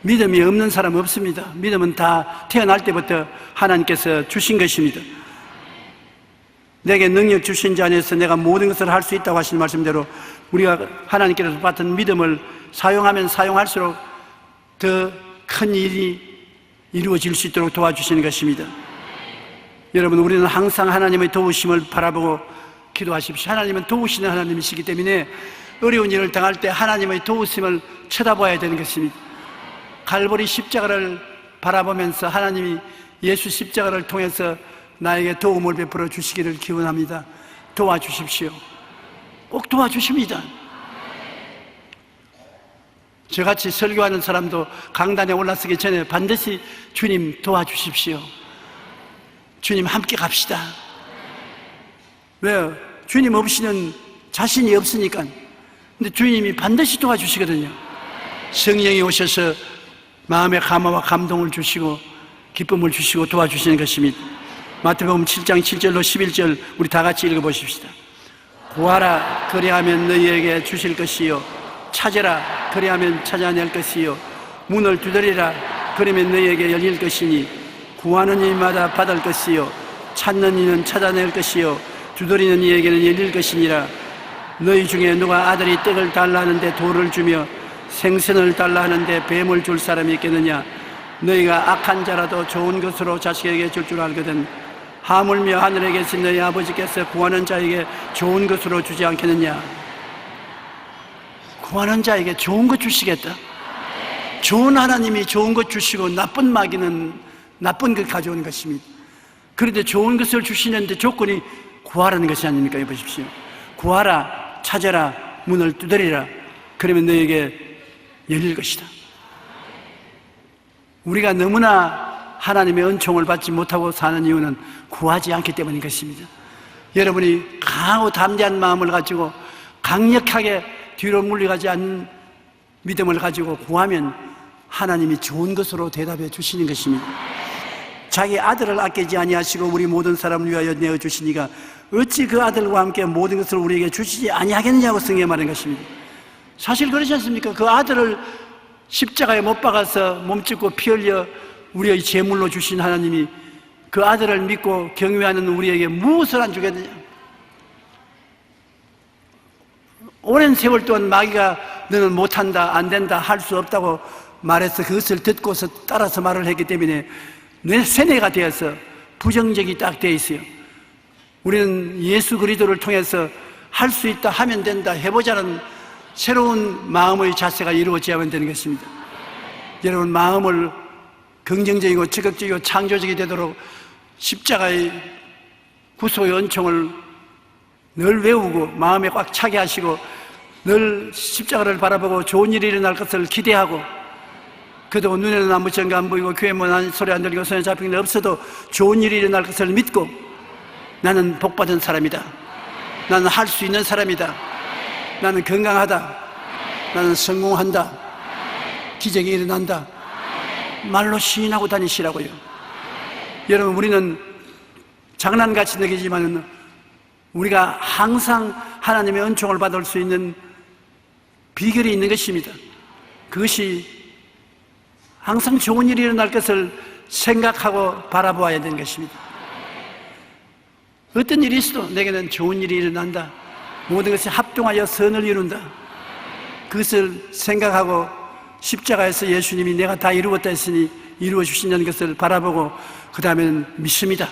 믿음이 없는 사람 없습니다. 믿음은 다 태어날 때부터 하나님께서 주신 것입니다. 내게 능력 주신 자 안에서 내가 모든 것을 할 수 있다고 하신 말씀대로 우리가 하나님께서 받은 믿음을 사용하면 사용할수록 더 큰 일이 이루어질 수 있도록 도와주시는 것입니다. 여러분, 우리는 항상 하나님의 도우심을 바라보고 기도하십시오. 하나님은 도우시는 하나님이시기 때문에 어려운 일을 당할 때 하나님의 도우심을 쳐다봐야 되는 것입니다. 갈보리 십자가를 바라보면서 하나님이 예수 십자가를 통해서 나에게 도움을 베풀어 주시기를 기원합니다. 도와주십시오. 꼭 도와주십니다. 저같이 설교하는 사람도 강단에 올라서기 전에 반드시 주님 도와주십시오. 주님 함께 갑시다. 왜요? 주님 없이는 자신이 없으니까. 근데 주님이 반드시 도와주시거든요. 성령이 오셔서 마음의 감화와 감동을 주시고 기쁨을 주시고 도와주시는 것입니다. 마태복음 7장 7절로 11절 우리 다 같이 읽어보십시다. 구하라 그리하면 너희에게 주실 것이요 찾으라 그리하면 찾아낼 것이요 문을 두드리라 그러면 너희에게 열릴 것이니 구하는 이마다 받을 것이요 찾는 이는 찾아낼 것이요 두드리는 이에게는 열릴 것이니라. 너희 중에 누가 아들이 떡을 달라 하는데 돌을 주며 생선을 달라 하는데 뱀을 줄 사람이 있겠느냐? 너희가 악한 자라도 좋은 것으로 자식에게 줄 줄 알거든 하물며 하늘에 계신 너희 아버지께서 구하는 자에게 좋은 것으로 주지 않겠느냐? 구하는 자에게 좋은 것 주시겠다. 좋은 하나님이 좋은 것 주시고 나쁜 마귀는 나쁜 것 가져오는 것입니다. 그런데 좋은 것을 주시는데 조건이 구하라는 것이 아닙니까? 보십시오. 구하라, 찾아라, 문을 두드리라. 그러면 너에게 열릴 것이다. 우리가 너무나 하나님의 은총을 받지 못하고 사는 이유는 구하지 않기 때문인 것입니다. 여러분이 강하고 담대한 마음을 가지고 강력하게 뒤로 물러가지 않는 믿음을 가지고 구하면 하나님이 좋은 것으로 대답해 주시는 것입니다. 자기 아들을 아끼지 아니하시고 우리 모든 사람을 위하여 내어주시니가 어찌 그 아들과 함께 모든 것을 우리에게 주시지 아니하겠느냐고 성경에 말한 것입니다. 사실 그렇지 않습니까? 그 아들을 십자가에 못 박아서 몸짓고 피 흘려 우리의 제물로 주신 하나님이 그 아들을 믿고 경외하는 우리에게 무엇을 안 주겠느냐? 오랜 세월 동안 마귀가 너는 못한다, 안 된다, 할 수 없다고 말해서 그것을 듣고서 따라서 말을 했기 때문에 뇌 세뇌가 되어서 부정적이 딱 되어 있어요. 우리는 예수 그리스도를 통해서 할 수 있다, 하면 된다, 해보자는 새로운 마음의 자세가 이루어져야만 되는 것입니다. 여러분, 마음을 긍정적이고 적극적이고 창조적이 되도록 십자가의 구속의 은총을 늘 외우고 마음에 꽉 차게 하시고 늘 십자가를 바라보고 좋은 일이 일어날 것을 기대하고 그동안 눈에는 아무 증거 안 보이고 귀에는 소리 안 들리고 손에 잡힌 게 없어도 좋은 일이 일어날 것을 믿고 나는 복받은 사람이다. 나는 할 수 있는 사람이다. 나는 건강하다. 나는 성공한다. 기적이 일어난다. 말로 시인하고 다니시라고요. 여러분, 우리는 장난같이 느끼지만 우리가 항상 하나님의 은총을 받을 수 있는 비결이 있는 것입니다. 그것이 항상 좋은 일이 일어날 것을 생각하고 바라보아야 되는 것입니다. 어떤 일이 있어도 내게는 좋은 일이 일어난다, 모든 것이 합동하여 선을 이룬다, 그것을 생각하고 십자가에서 예수님이 내가 다 이루었다 했으니 이루어 주신다는 것을 바라보고 그 다음에는 믿습니다.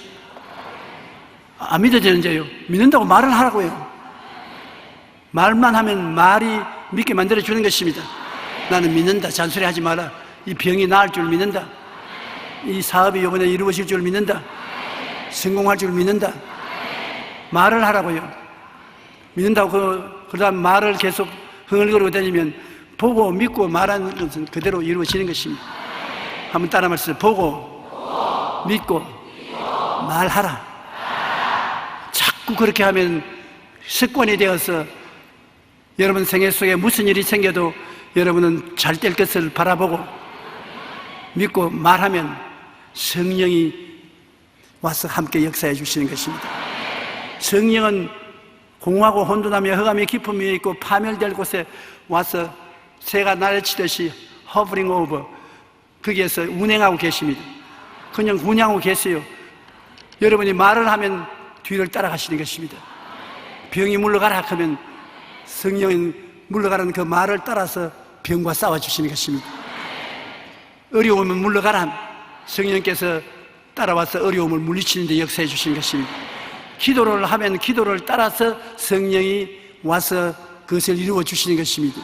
안 믿어도 되는데요, 믿는다고 말을 하라고요. 말만 하면 말이 믿게 만들어주는 것입니다. 나는 믿는다, 잔소리 하지 마라. 이 병이 나을 줄 믿는다, 이 사업이 이번에 이루어질 줄 믿는다, 성공할 줄 믿는다. 말을 하라고요. 믿는다고 그 다음 말을 계속 흥얼거리고 다니면 보고 믿고 말하는 것은 그대로 이루어지는 것입니다. 한번 따라 말씀해. 보고 믿고 말하라. 자꾸 그렇게 하면 습관이 되어서 여러분 생애 속에 무슨 일이 생겨도 여러분은 잘 될 것을 바라보고 믿고 말하면 성령이 와서 함께 역사해 주시는 것입니다. 성령은 공허하고 혼돈하며 흑암의 깊음이 있고 파멸될 곳에 와서 새가 날치듯이 hovering over, 거기에서 운행하고 계십니다. 그냥 운행하고 계세요. 여러분이 말을 하면 뒤를 따라가시는 것입니다. 병이 물러가라 하면 성령이 물러가라는 그 말을 따라서 병과 싸워주시는 것입니다. 어려우면 물러가라, 성령께서 따라와서 어려움을 물리치는 데 역사해 주시는 것입니다. 기도를 하면 기도를 따라서 성령이 와서 그것을 이루어 주시는 것입니다.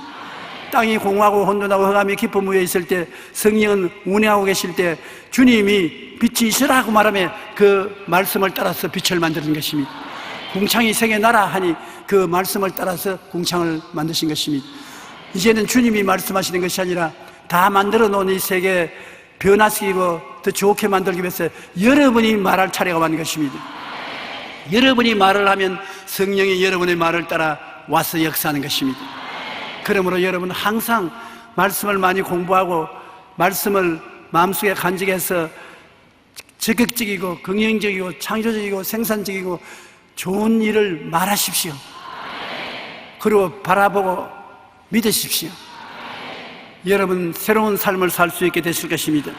땅이 공허하고 혼돈하고 흑암이 깊은 위에 있을 때, 성령은 운행하고 계실 때 주님이 빛이 있으라고 말하며 그 말씀을 따라서 빛을 만드는 것입니다. 궁창이 세계 나라 하니 그 말씀을 따라서 궁창을 만드신 것입니다. 이제는 주님이 말씀하시는 것이 아니라 다 만들어 놓은 이 세계 변화시키고 더 좋게 만들기 위해서 여러분이 말할 차례가 왔는 것입니다. 여러분이 말을 하면 성령이 여러분의 말을 따라 와서 역사하는 것입니다. 그러므로 여러분 항상 말씀을 많이 공부하고 말씀을 마음속에 간직해서 적극적이고 긍정적이고 창조적이고 생산적이고 좋은 일을 말하십시오. 그리고 바라보고 믿으십시오. 여러분 새로운 삶을 살 수 있게 되실 것입니다.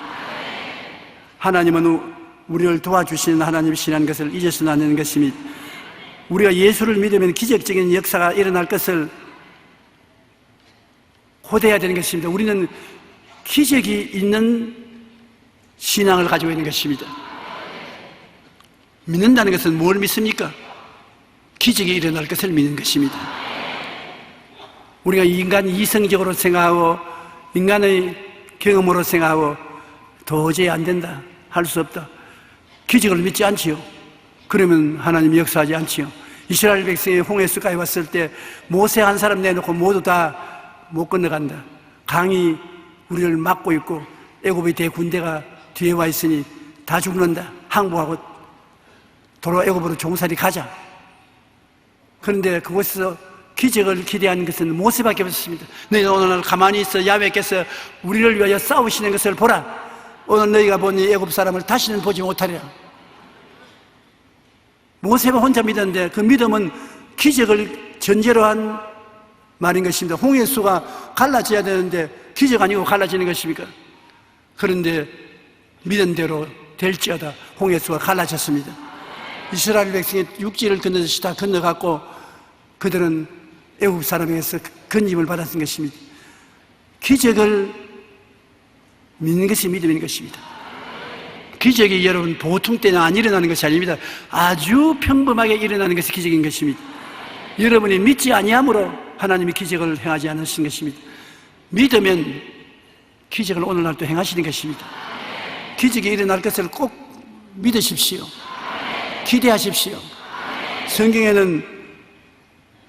하나님은 우리를 도와주시는 하나님이시라는 것을 잊어서는 안 되는 것입니다. 우리가 예수를 믿으면 기적적인 역사가 일어날 것을 고대해야 되는 것입니다. 우리는 기적이 있는 신앙을 가지고 있는 것입니다. 믿는다는 것은 뭘 믿습니까? 기적이 일어날 것을 믿는 것입니다. 우리가 인간 이성적으로 생각하고 인간의 경험으로 생각하고 도저히 안 된다, 할 수 없다, 기적을 믿지 않지요. 그러면 하나님이 역사하지 않지요. 이스라엘 백성이 홍해수가에 왔을 때 모세 한 사람 내놓고 모두 다 못 건너간다. 강이 우리를 막고 있고 애굽의 대군대가 뒤에 와 있으니 다 죽는다. 항복하고 도로 애굽으로 종살이 가자. 그런데 그곳에서 기적을 기대하는 것은 모세밖에 없었습니다. 너희는 오늘 가만히 있어 야훼께서 우리를 위하여 싸우시는 것을 보라. 오늘 너희가 본 이 애굽 사람을 다시는 보지 못하리라. 모세가 혼자 믿었는데 그 믿음은 기적을 전제로 한 말인 것입니다. 홍해수가 갈라져야 되는데 기적 아니고 갈라지는 것입니까? 그런데 믿은 대로 될지어다 홍해수가 갈라졌습니다. 이스라엘 백성이 육지를 건너듯이 다 건너갔고 그들은 애굽 사람에게서 건짐을 받았던 것입니다. 기적을 믿는 것이 믿음인 것입니다. 기적이 여러분 보통 때는 안 일어나는 것이 아닙니다. 아주 평범하게 일어나는 것이 기적인 것입니다. 여러분이 믿지 아니함으로 하나님이 기적을 행하지 않으신 것입니다. 믿으면 기적을 오늘날도 행하시는 것입니다. 기적이 일어날 것을 꼭 믿으십시오. 기대하십시오. 성경에는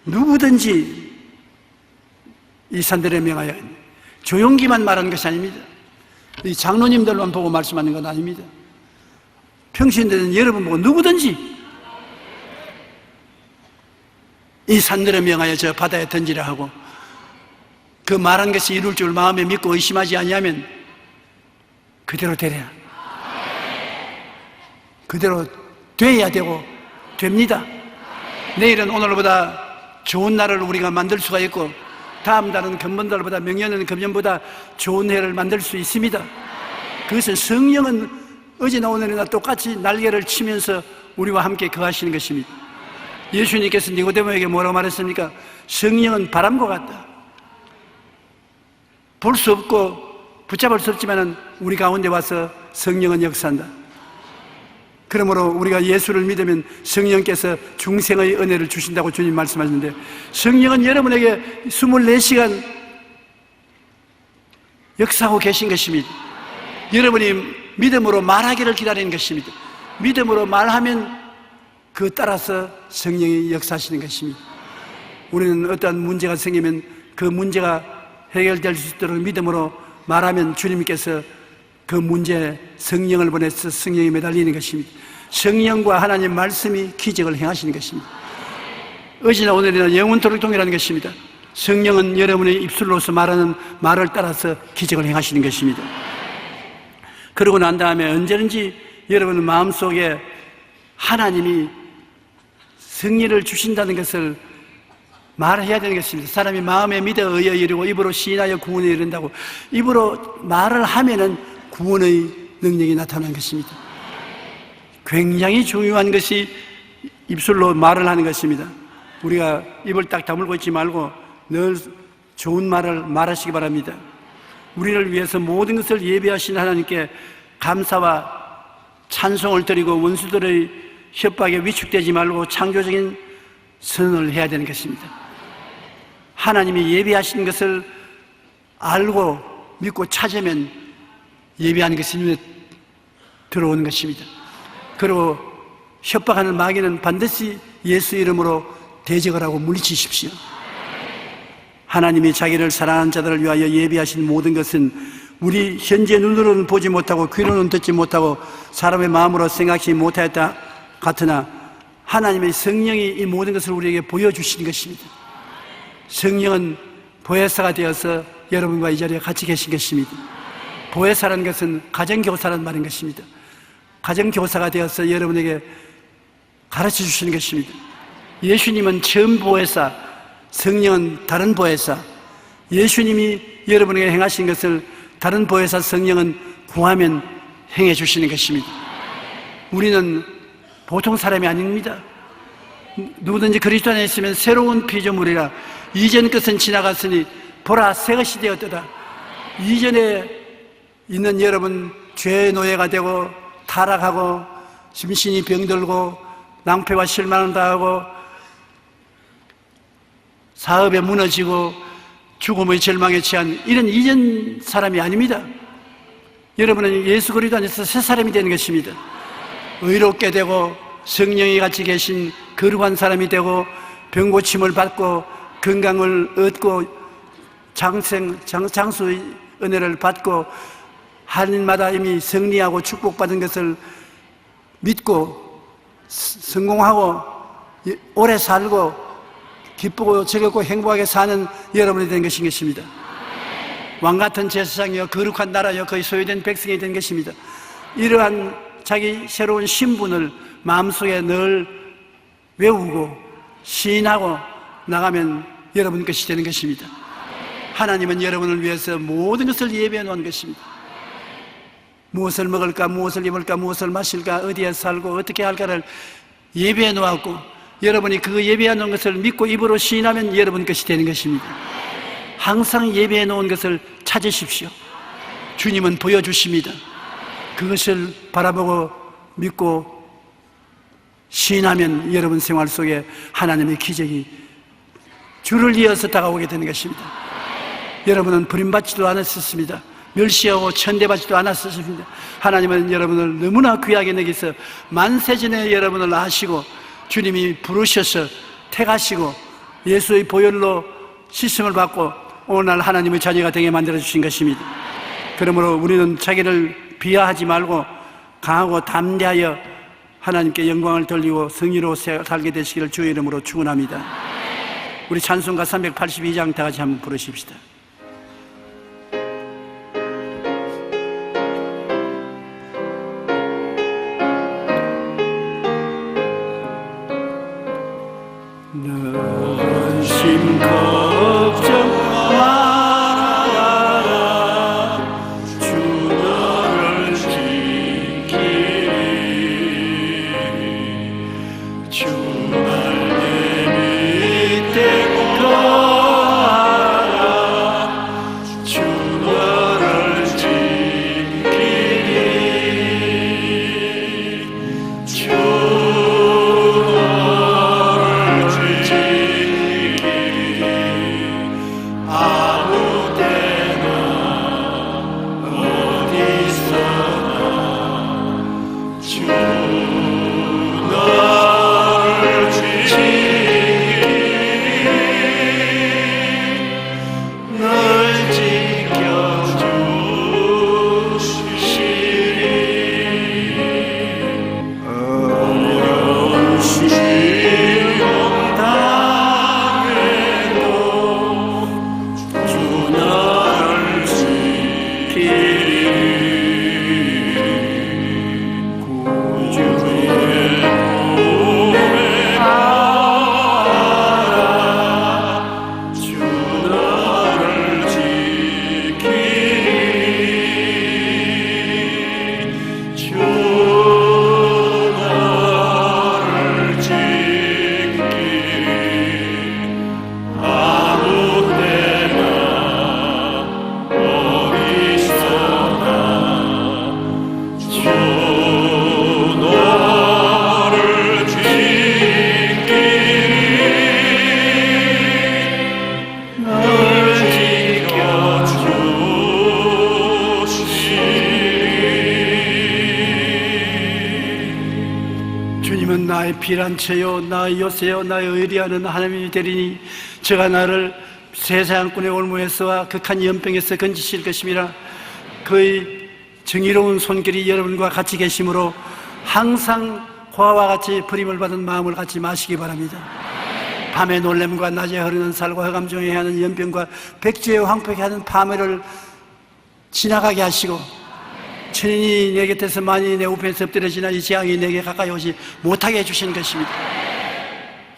누구든지 이 산들에 명하여 조용기만 말하는 것이 아닙니다. 이 장로님들만 보고 말씀하는 건 아닙니다. 평신들은 여러분 보고 누구든지 이 산들에 명하여 저 바다에 던지라 하고 그 말한 것이 이룰 줄 마음에 믿고 의심하지 아니하면 그대로 되랴. 그대로 돼야 되고 됩니다. 내일은 오늘보다 좋은 날을 우리가 만들 수가 있고, 다음 달은 금번달보다, 명년은 금년보다 좋은 해를 만들 수 있습니다. 그것은 성령은 어제나 오늘이나 똑같이 날개를 치면서 우리와 함께 거하시는 것입니다. 예수님께서 니고데모에게 뭐라고 말했습니까? 성령은 바람과 같다. 볼 수 없고 붙잡을 수 없지만 우리 가운데 와서 성령은 역사한다. 그러므로 우리가 예수를 믿으면 성령께서 중생의 은혜를 주신다고 주님 말씀하셨는데, 성령은 여러분에게 24시간 역사하고 계신 것입니다. 여러분이 믿음으로 말하기를 기다리는 것입니다. 믿음으로 말하면 그 따라서 성령이 역사하시는 것입니다. 우리는 어떠한 문제가 생기면 그 문제가 해결될 수 있도록 믿음으로 말하면 주님께서 그 문제에 성령을 보내서 성령이 매달리는 것입니다. 성령과 하나님 말씀이 기적을 행하시는 것입니다. 어제나 오늘이나 영원토록 동일한 것입니다. 성령은 여러분의 입술로서 말하는 말을 따라서 기적을 행하시는 것입니다. 그러고 난 다음에 언제든지 여러분 마음속에 하나님이 승리를 주신다는 것을 말해야 되는 것입니다. 사람이 마음에 믿어 의에 이르고 입으로 시인하여 구원에 이른다고, 입으로 말을 하면은 구원의 능력이 나타나는 것입니다. 굉장히 중요한 것이 입술로 말을 하는 것입니다. 우리가 입을 딱 다물고 있지 말고 늘 좋은 말을 말하시기 바랍니다. 우리를 위해서 모든 것을 예비하신 하나님께 감사와 찬송을 드리고 원수들의 협박에 위축되지 말고 창조적인 선언을 해야 되는 것입니다. 하나님이 예비하신 것을 알고 믿고 찾으면 예비하는 것이 눈에 들어오는 것입니다. 그리고 협박하는 마귀는 반드시 예수 이름으로 대적을 하고 물리치십시오. 하나님이 자기를 사랑하는 자들을 위하여 예비하신 모든 것은 우리 현재 눈으로는 보지 못하고 귀로는 듣지 못하고 사람의 마음으로 생각하지 못하였다 같으나 하나님의 성령이 이 모든 것을 우리에게 보여주시는 것입니다. 성령은 보혜사가 되어서 여러분과 이 자리에 같이 계신 것입니다. 보혜사라는 것은 가정교사라는 말인 것입니다. 가정교사가 되어서 여러분에게 가르쳐 주시는 것입니다. 예수님은 처음 보혜사, 성령은 다른 보혜사. 예수님이 여러분에게 행하신 것을 다른 보혜사 성령은 구하면 행해 주시는 것입니다. 우리는 보통 사람이 아닙니다. 누구든지 그리스도 안에 있으면 새로운 피조물이라 이전 것은 지나갔으니 보라 새 것이 되었도다. 이전에 있는 여러분 죄의 노예가 되고 타락하고 심신이 병들고 낭패와 실망을 당하고 사업에 무너지고 죽음의 절망에 취한 이런 이전 사람이 아닙니다. 여러분은 예수 그리스도 안에서 새 사람이 되는 것입니다. 의롭게 되고 성령이 같이 계신 거룩한 사람이 되고 병고침을 받고 건강을 얻고 장수의 은혜를 받고 하늘마다 이미 승리하고 축복받은 것을 믿고 성공하고 오래 살고 기쁘고 즐겁고 행복하게 사는 여러분이 된 것입니다. 왕같은 제사장이여 거룩한 나라여 그의 소유된 백성이 된 것입니다. 이러한 자기 새로운 신분을 마음속에 늘 외우고 시인하고 나가면 여러분 것이 되는 것입니다. 하나님은 여러분을 위해서 모든 것을 예비해 놓은 것입니다. 무엇을 먹을까, 무엇을 입을까, 무엇을 마실까, 어디에 살고 어떻게 할까를 예비해 놓았고 여러분이 그 예비해 놓은 것을 믿고 입으로 시인하면 여러분 것이 되는 것입니다. 항상 예비해 놓은 것을 찾으십시오. 주님은 보여주십니다. 그것을 바라보고 믿고 시인하면 여러분 생활 속에 하나님의 기적이 줄을 이어서 다가오게 되는 것입니다. 여러분은 버림받지도 않았습니다. 멸시하고 천대받지도 않았습니다. 하나님은 여러분을 너무나 귀하게 여기서 만세전에 여러분을 아시고 주님이 부르셔서 택하시고 예수의 보혈로 씻음을 받고 오늘 하나님의 자녀가 되게 만들어 주신 것입니다. 그러므로 우리는 자기를 비하하지 말고 강하고 담대하여 하나님께 영광을 돌리고 승리로 살게 되시기를 주의 이름으로 축원합니다. 우리 찬송가 382장 다 같이 한번 부르십시다. 주님 걱정 말아라. 주 너를 지키리. 주 날개 밑에 거하라. 주 너를 지키리. 주 너를 지키리. 아무 때나 어디서나 주 너를 지키리. 널 지켜주시리. 어려운 시험 당해도 주 너를 지키리. 구주의 몸에 알아. 주 너를 지키리. 주 너를 지키리. 아무 때나 어디서나 주 너를 지키리. 널 지켜주시리. 주님은 나의 피난처요 나의 요새요 나의 의리하는 하나님이 되리니 저가 나를 세상꾼의 올무에서와 극한 연병에서 건지실 것임이라. 그의 정의로운 손길이 여러분과 같이 계심으로 항상 화와 같이 버림을 받은 마음을 갖지 마시기 바랍니다. 밤의 놀램과 낮에 흐르는 살과 흑암 중에 하는 연병과 백주의 황폐케 하는 파멸을 지나가게 하시고 천인이 내 곁에서 만인이 내 우편에서 엎드려지나 이 재앙이 내게 가까이 오지 못하게 해주신 것입니다.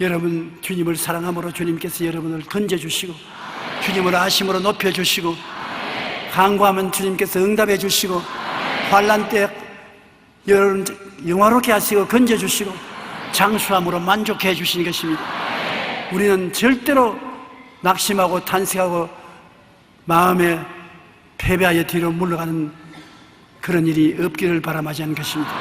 여러분 주님을 사랑함으로 주님께서 여러분을 건져주시고 주님을 아심으로 높여주시고 간구하면 주님께서 응답해 주시고 환난 때 여러분 영화롭게 하시고 건져주시고 장수함으로 만족해 주시는 것입니다. 우리는 절대로 낙심하고 탄식하고 마음에 패배하여 뒤로 물러가는 그런 일이 없기를 바라마지 않는 것입니다.